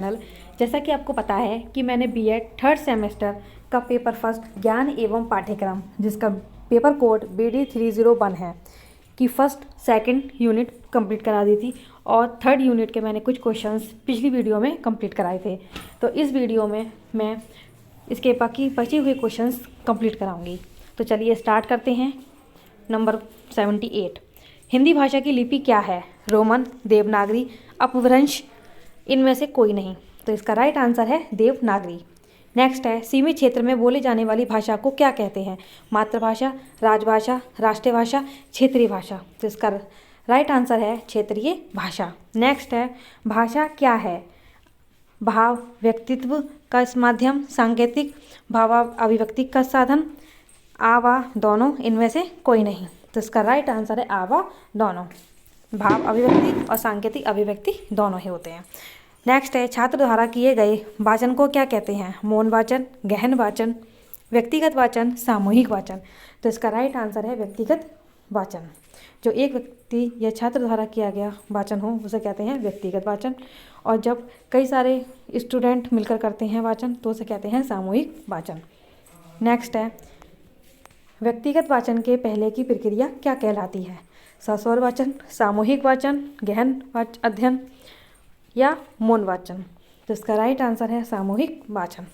Channel. जैसा कि आपको पता है कि मैंने बीएड थर्ड सेमेस्टर का पेपर फर्स्ट ज्ञान एवं पाठ्यक्रम, जिसका पेपर कोड BD301 है, कि फर्स्ट सेकंड यूनिट कंप्लीट करा दी थी और थर्ड यूनिट के मैंने कुछ क्वेश्चंस पिछली वीडियो में कंप्लीट कराए थे। तो इस वीडियो में मैं इसके बाकी बचे हुए क्वेश्चंस कंप्लीट कराऊंगी। तो चलिए स्टार्ट करते हैं। नंबर 78, हिंदी भाषा की लिपि क्या है? रोमन, देवनागरी, अपभ्रंश, इनमें से कोई नहीं। तो इसका राइट आंसर है देवनागरी। नेक्स्ट है, सीमित क्षेत्र में बोली जाने वाली भाषा को क्या कहते हैं? मातृभाषा, राजभाषा, राष्ट्रीय भाषा, क्षेत्रीय भाषा। तो इसका राइट आंसर है क्षेत्रीय भाषा। नेक्स्ट है, भाषा क्या है? भाव व्यक्तित्व का माध्यम, सांकेतिक, भाव अभिव्यक्ति का साधन, आवा दोनों, इनमें से कोई नहीं। तो इसका राइट आंसर है आवा दोनों। भाव अभिव्यक्ति और सांकेतिक अभिव्यक्ति दोनों ही होते हैं। नेक्स्ट है, छात्र द्वारा किए गए वाचन को क्या कहते हैं? मौन वाचन, गहन वाचन, व्यक्तिगत वाचन, सामूहिक वाचन। तो इसका राइट आंसर है व्यक्तिगत वाचन। जो एक व्यक्ति या छात्र द्वारा किया गया वाचन हो उसे कहते हैं व्यक्तिगत वाचन, और जब कई सारे स्टूडेंट मिलकर करते हैं वाचन तो उसे कहते हैं सामूहिक वाचन। नेक्स्ट है, व्यक्तिगत वाचन के पहले की प्रक्रिया क्या कहलाती है? सस्वर वाचन, सामूहिक वाचन, गहन अध्ययन या मौन वाचन। तो इसका राइट आंसर है सामूहिक वाचन।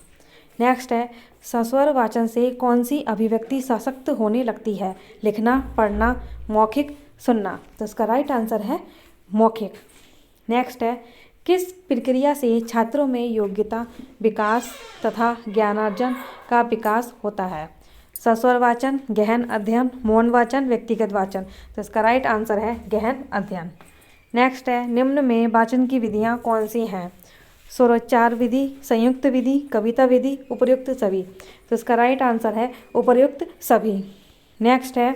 नेक्स्ट है, सस्वर वाचन से कौन सी अभिव्यक्ति सशक्त होने लगती है? लिखना, पढ़ना, मौखिक, सुनना। तो इसका राइट आंसर है मौखिक। नेक्स्ट है, किस प्रक्रिया से छात्रों में योग्यता विकास तथा ज्ञानार्जन का विकास होता है? सस्वर वाचन, गहन अध्ययन, मौन वाचन, व्यक्तिगत वाचन। तो इसका राइट आंसर है गहन अध्ययन। नेक्स्ट है, निम्न में वाचन की विधियाँ कौन सी हैं? स्वरोच्चार विधि, संयुक्त विधि, कविता विधि, उपर्युक्त सभी। तो इसका राइट आंसर है उपर्युक्त सभी। नेक्स्ट है,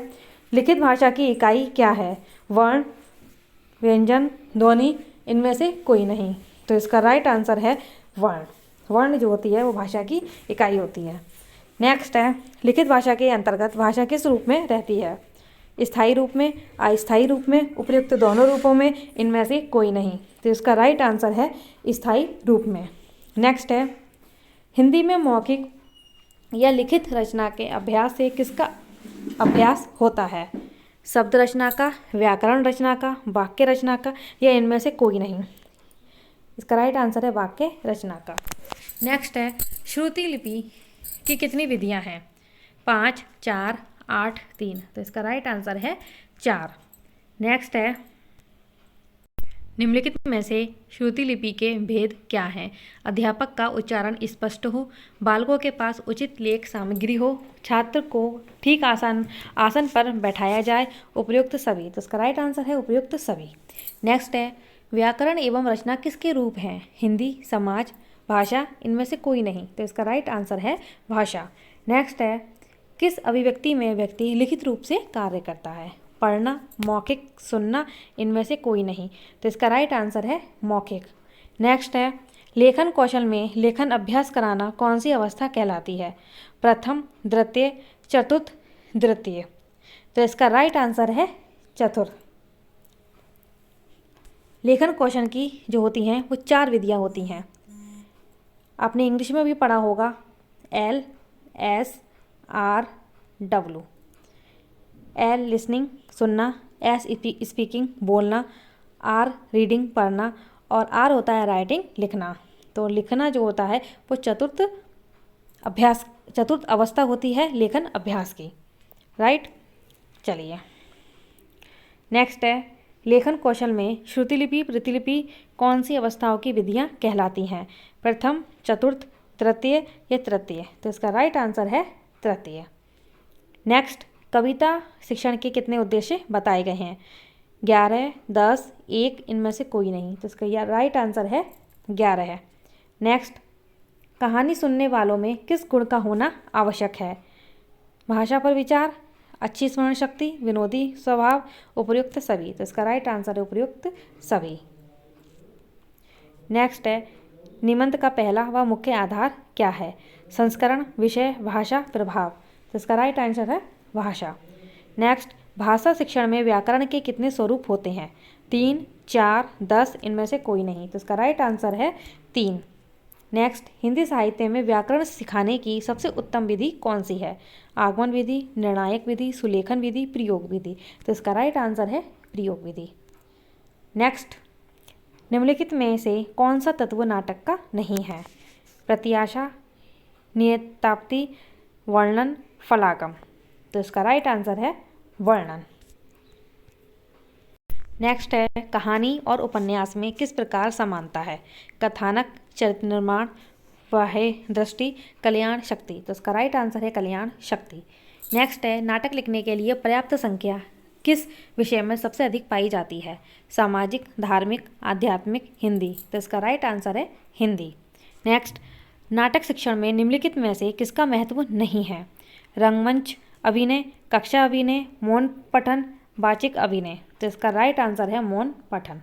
लिखित भाषा की इकाई क्या है? वर्ण, व्यंजन, ध्वनि, इनमें से कोई नहीं। तो इसका राइट आंसर है वर्ण। वर्ण जो होती है वो भाषा की इकाई होती है। नेक्स्ट है, लिखित भाषा के अंतर्गत भाषा किस रूप में रहती है? स्थायी रूप में, अस्थायी रूप में, उपर्युक्त दोनों रूपों में, इनमें से कोई नहीं। तो इसका राइट आंसर है स्थायी रूप में। नेक्स्ट है, हिंदी में मौखिक या लिखित रचना के अभ्यास से किसका अभ्यास होता है? शब्द रचना का, व्याकरण रचना का, वाक्य रचना का, या इनमें से कोई नहीं। इसका राइट आंसर है वाक्य रचना का। नेक्स्ट है, श्रुति लिपि की कितनी विधियां हैं? 5, 4, 8, 3। तो इसका राइट आंसर है 4। नेक्स्ट है, निम्नलिखित में से श्रुति लिपि के भेद क्या हैं? अध्यापक का उच्चारण स्पष्ट हो, बालकों के पास उचित लेख सामग्री हो, छात्र को ठीक आसन पर बैठाया जाए, उपयुक्त सभी। तो इसका राइट आंसर है उपयुक्त सभी। नेक्स्ट है, व्याकरण एवं रचना किसके रूप हैं? हिंदी, समाज, भाषा, इनमें से कोई नहीं। तो इसका राइट आंसर है भाषा। नेक्स्ट है, किस अभिव्यक्ति में व्यक्ति लिखित रूप से कार्य करता है? पढ़ना, मौखिक, सुनना, इनमें से कोई नहीं। तो इसका राइट आंसर है मौखिक। नेक्स्ट है, लेखन कौशल में लेखन अभ्यास कराना कौन सी अवस्था कहलाती है? प्रथम, द्वितीय, चतुर्थ, तृतीय। तो इसका राइट आंसर है चतुर्थ। लेखन कौशल की जो होती हैं वो 4 विधियाँ होती हैं। आपने इंग्लिश में भी पढ़ा होगा, L, S, R, W। L listening, सुनना, S स्पीकिंग, बोलना, R रीडिंग, पढ़ना, और R होता है राइटिंग, लिखना। तो लिखना जो होता है वो चतुर्थ अवस्था होती है लेखन अभ्यास की। राइट, चलिए नेक्स्ट है, लेखन कौशल में श्रुतिलिपि, प्रतिलिपि कौन सी अवस्थाओं की विधियाँ कहलाती हैं? प्रथम, चतुर्थ, तृतीय या तृतीय। तो इसका राइट आंसर है तृतीय। नेक्स्ट, कविता शिक्षण के कितने उद्देश्य बताए गए हैं? 11, 10, 1, इनमें से कोई नहीं। तो इसका राइट आंसर है 11 है। नेक्स्ट, कहानी सुनने वालों में किस गुण का होना आवश्यक है? भाषा पर विचार, अच्छी स्मरण शक्ति, विनोदी स्वभाव, उपयुक्त सभी। तो इसका राइट आंसर है उपयुक्त सभी। नेक्स्ट है, निबंध का पहला व मुख्य आधार क्या है? संस्करण, विषय, भाषा, प्रभाव। तो इसका राइट आंसर है भाषा। नेक्स्ट, भाषा शिक्षण में व्याकरण के कितने स्वरूप होते हैं? 3, 4, 10, इनमें से कोई नहीं। तो इसका राइट आंसर है 3। नेक्स्ट, हिंदी साहित्य में व्याकरण सिखाने की सबसे उत्तम विधि कौन सी है? आगमन विधि, निर्णायक विधि, सुलेखन विधि, प्रयोग विधि। तो इसका राइट आंसर है प्रयोग विधि। नेक्स्ट, निम्नलिखित में से कौन सा तत्व नाटक का नहीं है? प्रत्याशा, नियताप्ति, वर्णन, फलागम। तो इसका राइट आंसर है वर्णन। नेक्स्ट है, कहानी और उपन्यास में किस प्रकार समानता है? कथानक, चरित्र निर्माण, बाह्य दृष्टि, कल्याण शक्ति। तो इसका राइट आंसर है कल्याण शक्ति। नेक्स्ट है, नाटक लिखने के लिए पर्याप्त संख्या किस विषय में सबसे अधिक पाई जाती है? सामाजिक, धार्मिक, आध्यात्मिक, हिंदी। तो इसका राइट आंसर है हिंदी। नेक्स्ट, नाटक शिक्षण में निम्नलिखित में से किसका महत्व नहीं है? रंगमंच अभिनय, कक्षा अभिनय, मौन पठन, वाचिक अभिनय। तो इसका राइट आंसर है मौन पठन।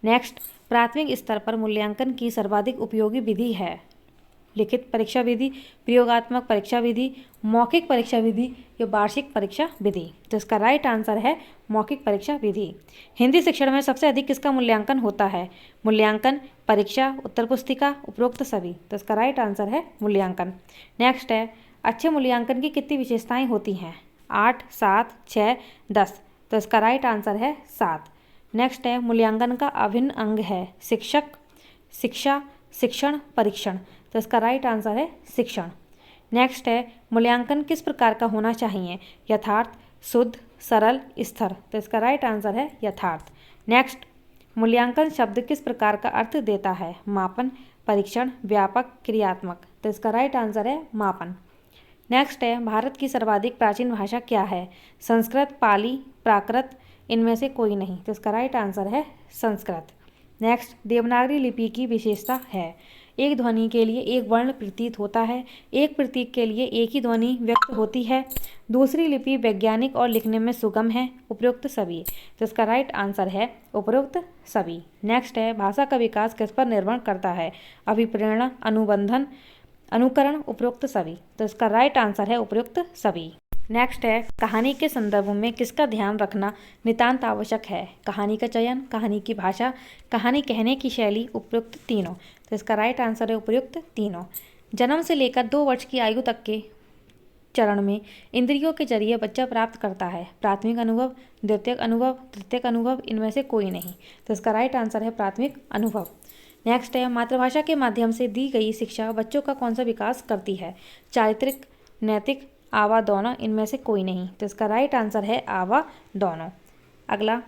नेक्स्ट, प्राथमिक स्तर पर मूल्यांकन की सर्वाधिक उपयोगी विधि है? लिखित परीक्षा विधि, प्रयोगात्मक परीक्षा विधि, मौखिक परीक्षा विधि या वार्षिक परीक्षा विधि। तो इसका राइट आंसर है मौखिक परीक्षा विधि। हिंदी शिक्षण में सबसे अधिक किसका मूल्यांकन होता है? मूल्यांकन, परीक्षा, उत्तर पुस्तिका, उपरोक्त सभी। तो इसका राइट आंसर है मूल्यांकन। नेक्स्ट है, अच्छे मूल्यांकन की कितनी विशेषताएं होती हैं? 8, 7, 6, 10। तो इसका राइट आंसर है 7। नेक्स्ट है, मूल्यांकन का अभिन्न अंग है? शिक्षक, शिक्षा, शिक्षण, परीक्षण। तो इसका राइट आंसर है शिक्षण। नेक्स्ट है, मूल्यांकन किस प्रकार का होना चाहिए? यथार्थ, शुद्ध, सरल, स्थिर। तो इसका राइट आंसर है यथार्थ। नेक्स्ट, मूल्यांकन शब्द किस प्रकार का अर्थ देता है? मापन, परीक्षण, व्यापक, क्रियात्मक। तो इसका राइट आंसर है मापन। नेक्स्ट है, भारत की सर्वाधिक प्राचीन भाषा क्या है? संस्कृत, पाली, प्राकृत, इनमें से कोई नहीं। तो इसका राइट आंसर है संस्कृत। नेक्स्ट, देवनागरी लिपि की विशेषता है? एक ध्वनि के लिए एक वर्ण प्रतीत होता है, एक प्रतीक के लिए एक ही ध्वनि व्यक्त होती है, दूसरी लिपि वैज्ञानिक और लिखने में सुगम है, उपरोक्त सभी। तो इसका राइट आंसर है उपरोक्त सभी। नेक्स्ट है, भाषा का विकास किस पर निर्भर करता है? अभिप्रेरण, अनुबंधन, अनुकरण, उपरोक्त सभी। तो इसका राइट आंसर है उपरोक्त सभी। नेक्स्ट है, कहानी के संदर्भ में किसका ध्यान रखना नितांत आवश्यक है? कहानी का चयन, कहानी की भाषा, कहानी कहने की शैली, उपयुक्त तीनों। तो इसका राइट आंसर है उपयुक्त तीनों। जन्म से लेकर 2 वर्ष की आयु तक के चरण में इंद्रियों के जरिए बच्चा प्राप्त करता है? प्राथमिक अनुभव, द्वितीयक अनुभव, तृतीयक अनुभव, इनमें से कोई नहीं। तो इसका राइट आंसर है प्राथमिक अनुभव। नेक्स्ट है, मातृभाषा के माध्यम से दी गई शिक्षा बच्चों का कौन सा विकास करती है? चारित्रिक, नैतिक, आवा, दोनों, इनमें से कोई नहीं। तो इसका राइट आंसर है आवा, दोनों। अगला,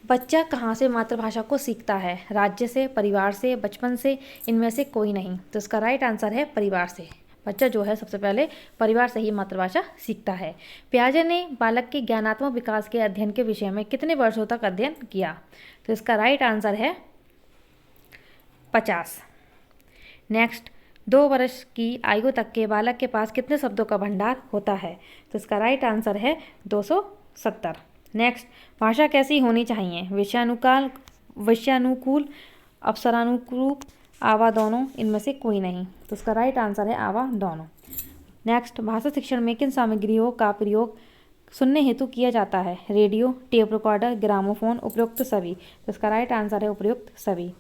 बच्चा कहाँ से मातृभाषा को सीखता है? राज्य से, परिवार से, बचपन से, इनमें से कोई नहीं। तो इसका राइट आंसर है परिवार से। बच्चा जो है सबसे पहले परिवार से ही मातृभाषा सीखता है। पियाजे ने बालक के ज्ञानात्मक विकास के अध्ययन के विषय में कितने वर्षों तक अध्ययन किया? तो इसका राइट आंसर है 50। नेक्स्ट, 2 वर्ष की आयु तक के बालक के पास कितने शब्दों का भंडार होता है? तो इसका राइट आंसर है 270। नेक्स्ट, भाषा कैसी होनी चाहिए? विषयानुकूल, अवसरानुरूप, आवा, दोनों, इनमें से कोई नहीं। तो इसका राइट आंसर है आवा, दोनों। नेक्स्ट, भाषा शिक्षण में किन सामग्रियों का प्रयोग सुनने हेतु किया जाता है? रेडियो, टेप रिकॉर्डर, ग्रामोफोन, उपयुक्त सभी। तो इसका राइट आंसर है उपयुक्त सभी।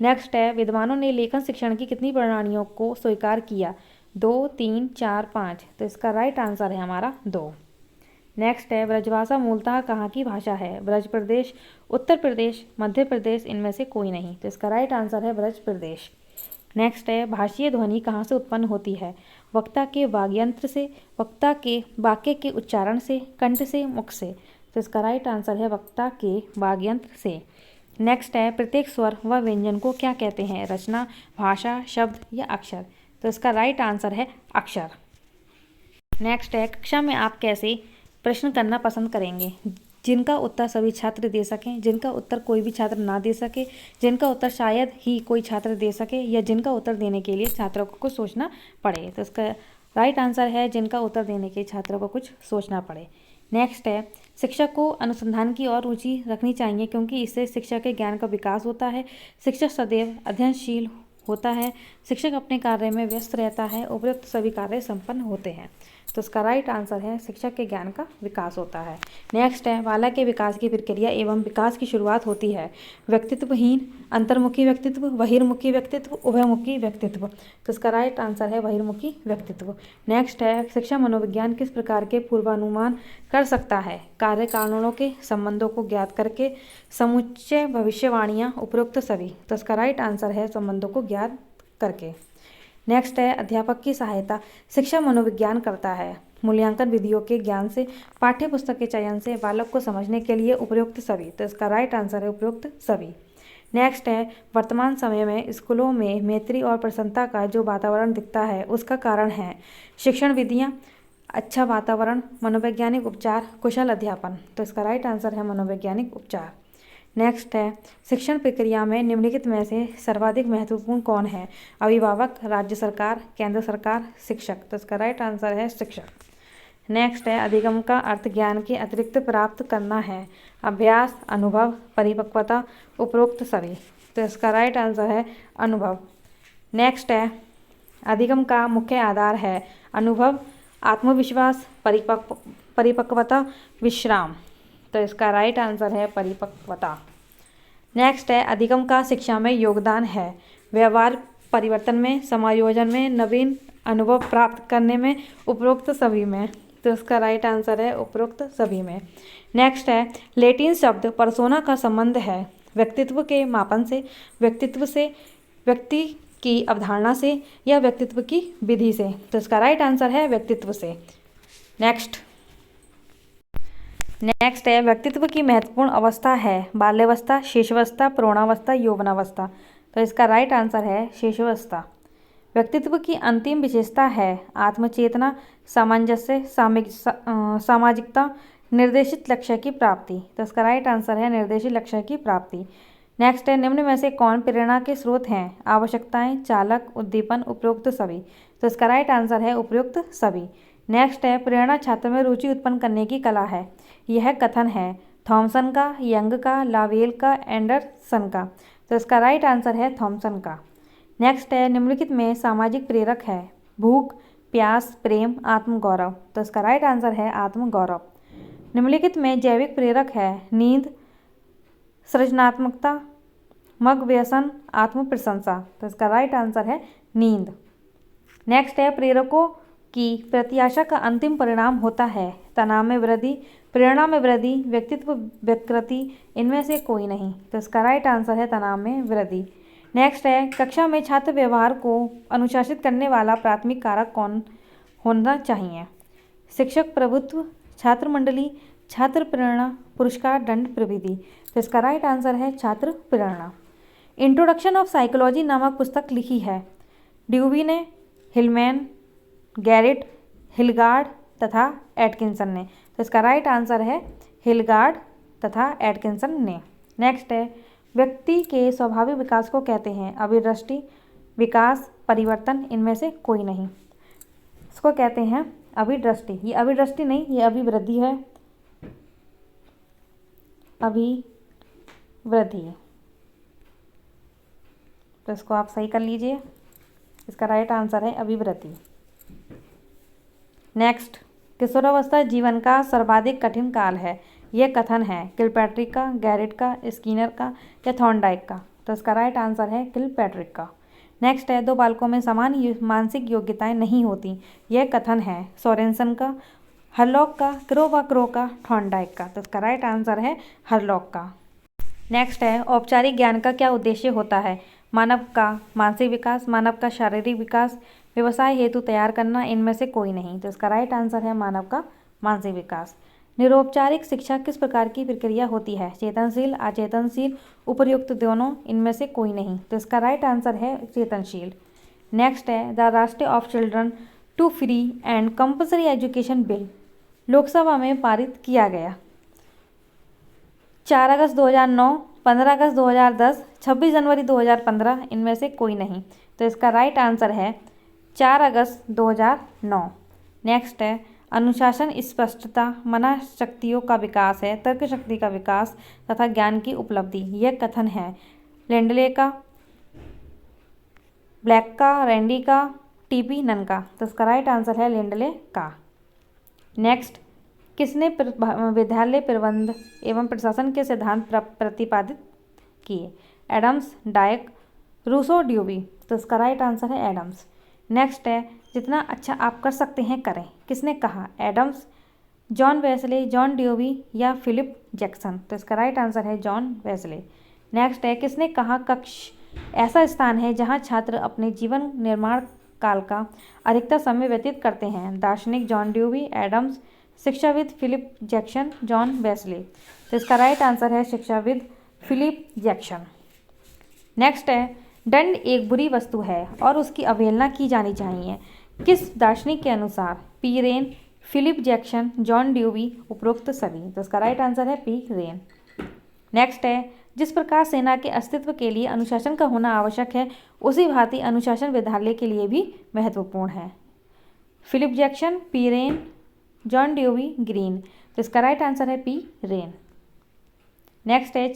नेक्स्ट है, विद्वानों ने लेखन शिक्षण की कितनी प्रणालियों को स्वीकार किया? 2, 3, 4, 5। तो इसका राइट आंसर है हमारा 2। नेक्स्ट है, ब्रजभाषा मूलतः कहाँ की भाषा है? ब्रज प्रदेश, उत्तर प्रदेश, मध्य प्रदेश, इनमें से कोई नहीं। तो इसका राइट आंसर है ब्रज प्रदेश। नेक्स्ट है, भाषीय ध्वनि कहाँ से उत्पन्न होती है? वक्ता के वाग्यंत्र से, वक्ता के वाक्य के उच्चारण से, कंठ से, मुख से। तो इसका राइट आंसर है वक्ता के वाग्यंत्र से। नेक्स्ट है, प्रत्येक स्वर व व्यंजन को क्या कहते हैं? रचना, भाषा, शब्द या अक्षर। तो इसका राइट आंसर है अक्षर। नेक्स्ट है, कक्षा में आप कैसे प्रश्न करना पसंद करेंगे? जिनका उत्तर सभी छात्र दे सकें, जिनका उत्तर कोई भी छात्र ना दे सके, जिनका उत्तर शायद ही कोई छात्र दे सके, या जिनका उत्तर देने के लिए छात्रों को कुछ सोचना पड़े। तो इसका राइट आंसर है जिनका उत्तर देने के छात्रों को कुछ सोचना पड़े। नेक्स्ट है, शिक्षक को अनुसंधान की ओर रुचि रखनी चाहिए क्योंकि इससे शिक्षा के ज्ञान का विकास होता है। शिक्षक सदैव अध्ययनशील होता है। शिक्षक अपने कार्य में व्यस्त रहता है, उपयुक्त सभी कार्य संपन्न होते हैं। तो इसका राइट आंसर है शिक्षक के ज्ञान का विकास होता है। नेक्स्ट है बालक के विकास की प्रक्रिया एवं विकास की शुरुआत होती है। व्यक्तित्वहीन, अंतर्मुखी व्यक्तित्व, बहिर्मुखी व्यक्तित्व, उभयमुखी व्यक्तित्व। तो इसका राइट आंसर है बहिर्मुखी व्यक्तित्व। नेक्स्ट है शिक्षा मनोविज्ञान किस प्रकार के पूर्वानुमान कर सकता है। कार्य कारणों के संबंधों को ज्ञात करके, समुच्चय, भविष्यवाणियाँ, उपरोक्त सभी। तो इसका राइट आंसर है संबंधों को ज्ञात करके। नेक्स्ट है अध्यापक की सहायता शिक्षा मनोविज्ञान करता है। मूल्यांकन विधियों के ज्ञान से, पाठ्य पुस्तक के चयन से, बालक को समझने के लिए, उपयुक्त सभी। तो इसका राइट आंसर है उपयुक्त सभी। नेक्स्ट है वर्तमान समय में स्कूलों में मैत्री और प्रसन्नता का जो वातावरण दिखता है उसका कारण है शिक्षण विधियाँ, अच्छा वातावरण, मनोवैज्ञानिक उपचार, कुशल अध्यापन। तो इसका राइट आंसर है मनोवैज्ञानिक उपचार। नेक्स्ट है शिक्षण प्रक्रिया में निम्नलिखित में से सर्वाधिक महत्वपूर्ण कौन है। अभिभावक, राज्य सरकार, केंद्र सरकार, शिक्षक। तो इसका राइट आंसर है शिक्षक। नेक्स्ट है अधिगम का अर्थ ज्ञान के अतिरिक्त प्राप्त करना है। अभ्यास, अनुभव, परिपक्वता, उपरोक्त सभी। तो इसका राइट आंसर है अनुभव। नेक्स्ट है अधिगम का मुख्य आधार है अनुभव, आत्मविश्वास, परिपक्वता, विश्राम। तो इसका राइट आंसर है परिपक्वता। नेक्स्ट है अधिगम का शिक्षा में योगदान है। व्यवहार परिवर्तन में, समायोजन में, नवीन अनुभव प्राप्त करने में, उपरोक्त सभी में। तो इसका राइट आंसर है उपरोक्त सभी में। नेक्स्ट है लैटिन शब्द पर्सोना का संबंध है व्यक्तित्व के मापन से, व्यक्तित्व से, व्यक्ति की अवधारणा से, या व्यक्तित्व की विधि से। तो इसका राइट आंसर है व्यक्तित्व से। नेक्स्ट है व्यक्तित्व की महत्वपूर्ण अवस्था है बाल्यावस्था, शिशुअवस्था, प्रौढ़ावस्था, यौवनावस्था। तो इसका राइट आंसर है शिशुअवस्था। व्यक्तित्व की अंतिम विशेषता है आत्मचेतना, सामंजस्य, सामाजिकता, निर्देशित लक्ष्य की प्राप्ति। तो इसका राइट आंसर है निर्देशित लक्ष्य की प्राप्ति। नेक्स्ट है निम्न में से कौन प्रेरणा के स्रोत हैं। आवश्यकताएं, चालक, उद्दीपन, उपरोक्त सभी। तो इसका राइट आंसर है उपरोक्त सभी। नेक्स्ट है प्रेरणा छात्र में रुचि उत्पन्न करने की कला है। यह कथन है थॉमसन का, यंग का, लावेल का, एंडरसन का। तो इसका राइट आंसर है थॉमसन का। नेक्स्ट है निम्नलिखित में सामाजिक प्रेरक है भूख, प्यास, प्रेम, आत्मगौरव। तो इसका राइट आंसर है आत्मगौरव। निम्नलिखित में जैविक प्रेरक है नींद, सृजनात्मकता, मग व्यसन, आत्म प्रशंसा। तो इसका राइट आंसर है नींद। नेक्स्ट है प्रेरकों की प्रत्याशा का अंतिम परिणाम होता है तनाव में वृद्धि, प्रेरणा में वृद्धि, व्यक्तित्व विकृति, इनमें से कोई नहीं। तो इसका राइट आंसर है तनाव में वृद्धि। नेक्स्ट है कक्षा में छात्र व्यवहार को अनुशासित करने वाला प्राथमिक कारक कौन होना चाहिए। शिक्षक प्रभुत्व, छात्र मंडली, छात्र प्रेरणा, पुरस्कार, दंड, प्रविधि। तो इसका राइट आंसर है छात्र प्रेरणा। इंट्रोडक्शन ऑफ साइकोलॉजी नामक पुस्तक लिखी है ड्यूवी ने, हिलमैन, गैरेट, हिलगार्ड तथा एटकिंसन ने। तो इसका राइट आंसर है हिलगार्ड तथा एटकिंसन ने। नेक्स्ट है व्यक्ति के स्वाभाविक विकास को कहते हैं अभिदृष्टि, विकास, परिवर्तन, इनमें से कोई नहीं। इसको कहते हैं अभिदृष्टि। ये अभिदृष्टि नहीं, ये अभिवृद्धि है, अभिवृद्धि। तो इसको आप सही कर लीजिए। इसका राइट आंसर है अभिवृद्धि। नेक्स्ट किशोरावस्था जीवन का सर्वाधिक कठिन काल है। यह कथन है किलपैट्रिक का, गैरेट का, स्किनर का, या थॉर्नडाइक का। तो इसका राइट आंसर है किलपैट्रिक का। नेक्स्ट है दो बालकों में समान मानसिक योग्यताएं नहीं होती। यह कथन है सोरेनसन का, हरलॉक का, क्रो का, थॉर्नडाइक का। तो इसका राइट आंसर है हरलॉक का। नेक्स्ट है औपचारिक ज्ञान का क्या उद्देश्य होता है। मानव का मानसिक विकास, मानव का शारीरिक विकास, व्यवसाय हेतु तैयार करना, इनमें से कोई नहीं। तो इसका राइट आंसर है मानव का मानसिक विकास। निरौपचारिक शिक्षा किस प्रकार की प्रक्रिया होती है। चेतनशील, अचेतनशील, उपर्युक्त दोनों, इनमें से कोई नहीं। तो इसका राइट आंसर है चेतनशील। नेक्स्ट है द राष्ट्रीय of children to free and compulsory education bill Lok Sabha में पारित किया गया। 4 अगस्त 2009, 15 अगस्त 2010, 26 जनवरी 2015, इनमें से कोई नहीं। तो इसका राइट आंसर है 4 अगस्त 2009। नेक्स्ट है अनुशासन स्पष्टता, मना शक्तियों का विकास है, तर्क शक्ति का विकास तथा ज्ञान की उपलब्धि। यह कथन है लेंडले का, ब्लैक का, रैंडी का, टीपी, नन का। तो इसका राइट आंसर है लिंडले का। नेक्स्ट, किसने विद्यालय प्रबंध एवं प्रशासन के सिद्धांत प्रतिपादित किए? Adams, डायक, Rousseau, dewy. तो इसका राइट आंसर है एडम्स। नेक्स्ट है, जितना अच्छा आप कर सकते हैं करें, किसने कहा? Adams, John Wesley, John Dewey या फिलिप जैक्सन। तो इसका राइट आंसर है जॉन वेस्ले। नेक्स्ट है, किसने कहा कक्ष ऐसा स्थान है जहां छात्र अपने जीवन निर्माण काल का अधिकतर समय व्यतीत करते हैं? दार्शनिक, जॉन ड्यूवी, एडम्स, शिक्षाविद फिलिप जैक्सन, जॉन वेस्ले। तो इसका राइट आंसर है शिक्षाविद फिलिप जैक्सन। नेक्स्ट है, दंड एक बुरी वस्तु है और उसकी अवहेलना की जानी चाहिए, किस दार्शनिक के अनुसार? P Wren, Philip Jackson, John Dewey, उपरोक्त सभी। तो इसका राइट आंसर है पी रेन। नेक्स्ट है, जिस प्रकार सेना के अस्तित्व के लिए अनुशासन का होना आवश्यक है, उसी भांति अनुशासन विद्यालय के लिए भी महत्वपूर्ण है। Philip Jackson, P Wren, John Dewey, Green. तो इसका राइट आंसर है पी रेन। नेक्स्ट है,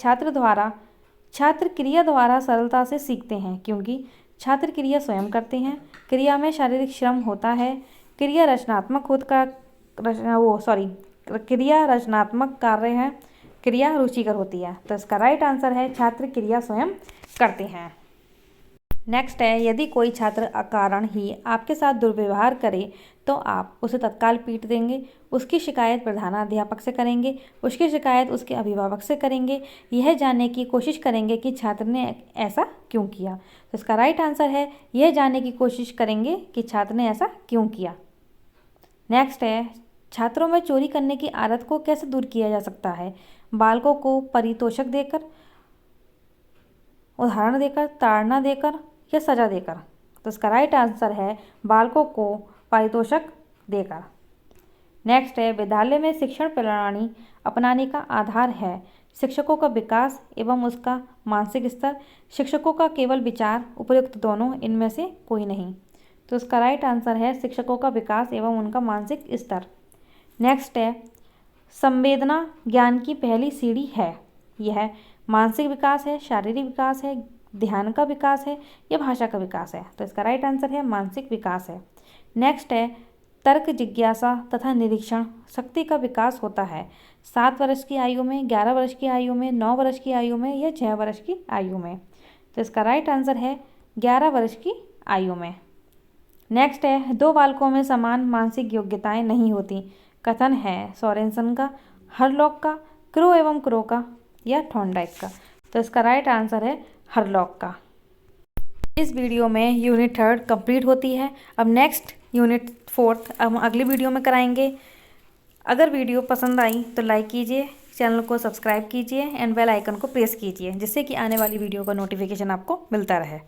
छात्र क्रिया द्वारा सरलता से सीखते हैं क्योंकि छात्र क्रिया स्वयं करते हैं, क्रिया में शारीरिक श्रम होता है, क्रिया रचनात्मक कार्य है, क्रिया रुचिकर होती है। तो इसका राइट आंसर है छात्र क्रिया स्वयं करते हैं। नेक्स्ट है, यदि कोई छात्र अकारण ही आपके साथ दुर्व्यवहार करे तो आप उसे तत्काल पीट देंगे, उसकी शिकायत प्रधानाध्यापक से करेंगे, उसकी शिकायत उसके अभिभावक से करेंगे, यह जानने की कोशिश करेंगे कि छात्र ने ऐसा क्यों किया। तो इसका राइट आंसर है यह जानने की कोशिश करेंगे कि छात्र ने ऐसा क्यों किया। नेक्स्ट है, छात्रों में चोरी करने की आदत को कैसे दूर किया जा सकता है? बालकों को पारितोषिक देकर, उदाहरण देकर, ताड़ना देकर या सजा देकर। तो इसका राइट आंसर है बालकों को पारितोषिक देकर। नेक्स्ट है, विद्यालय में शिक्षण प्रणाली अपनाने का आधार है शिक्षकों का विकास एवं उसका मानसिक स्तर, शिक्षकों का केवल विचार, उपयुक्त दोनों, इनमें से कोई नहीं। तो इसका राइट आंसर है शिक्षकों का विकास एवं उनका मानसिक स्तर। नेक्स्ट है, संवेदना ज्ञान की पहली सीढ़ी है, यह मानसिक विकास है, शारीरिक विकास है, ध्यान का विकास है या भाषा का विकास है? तो इसका राइट आंसर है मानसिक विकास है। नेक्स्ट है, तर्क, जिज्ञासा तथा निरीक्षण शक्ति का विकास होता है 7 वर्ष की आयु में, 11 वर्ष की आयु में, 9 वर्ष की आयु में या 6 वर्ष की आयु में? तो इसका राइट आंसर है 11 वर्ष की आयु में। नेक्स्ट है, 2 बालकों में समान मानसिक योग्यताएं नहीं होती, कथन है सोरेनसन का, हरलॉक का, क्रो एवं क्रो का या थॉर्नडाइक का? तो इसका राइट आंसर है हरलॉक का। इस वीडियो में यूनिट 3 कंप्लीट होती है। अब नेक्स्ट यूनिट 4 हम अगली वीडियो में कराएंगे। अगर वीडियो पसंद आई तो लाइक कीजिए, चैनल को सब्सक्राइब कीजिए एंड बेल आइकन को प्रेस कीजिए, जिससे कि आने वाली वीडियो का नोटिफिकेशन आपको मिलता रहे।